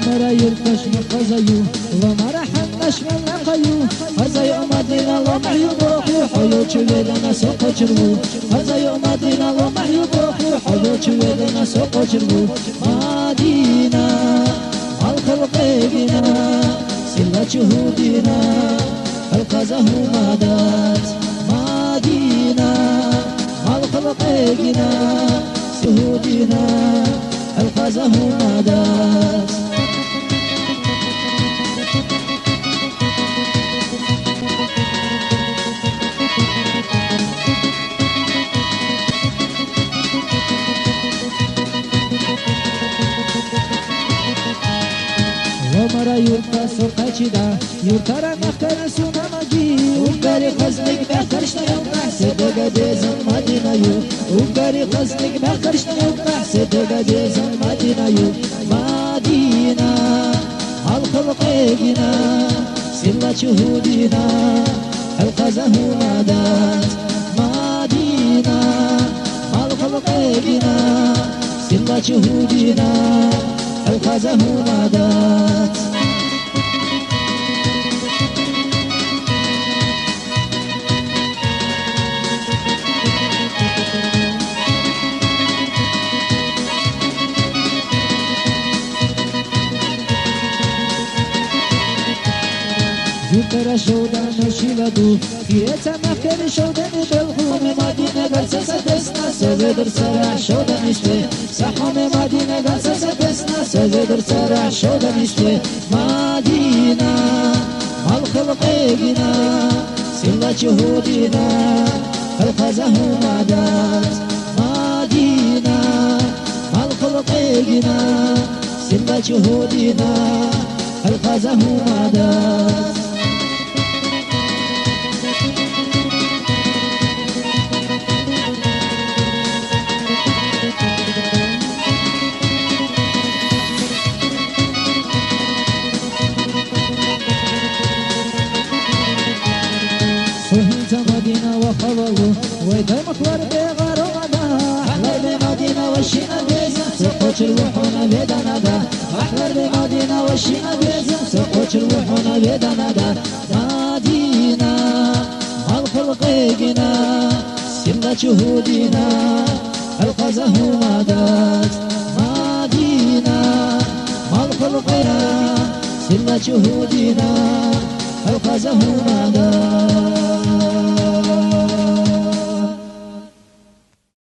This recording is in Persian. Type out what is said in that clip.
ومرا يرتش من قزيو ومرا حنش من لقيو قزيو مدينة ومحيو بوخي حلو چويدنا سوقو چربو قزيو مدينة ومحيو بوخي حلو چويدنا سوقو چربو مدينة الخلقينا سلا چهودنا القزه مادات مدينة الخلقينا سهودنا القزه مادات ومرا يرتا سوقاچدا يرتارا مخكر سونا ماجي وقاري خزنك بخرشنا يوم بحسد قديزن مدينة يو وقاري خزنك بخرشنا يوم بحسد قديزن مدينة يو مدينة الخلقينا سلا شهودنا القزه مادات مدينة الخلقينا سلا شهودنا القزه مادات زوتر شودن نشیلدو کیت مکر شودن بالخوم مدینه گرس دسنا سویدر سرع شودن اشته سحام مدینه گرس دسنا سویدر سرع شودن اشته مدینه الخلقینا سلا چهودنا القزه مادات مدینه الخلقینا سلا چهودنا القزه مادات مدينة وخبرو ويدمك ورد غارو مدا أحلى بمدينة وشينا بيزن سقوش الوحونا بيدنا دا أحلى بمدينة وشينا بيزن سقوش الوحونا بيدنا دا مدينة الخلقينا سلا شهودنا القزه مادات مدينة الخلقينا سلا شهودنا القزه مادات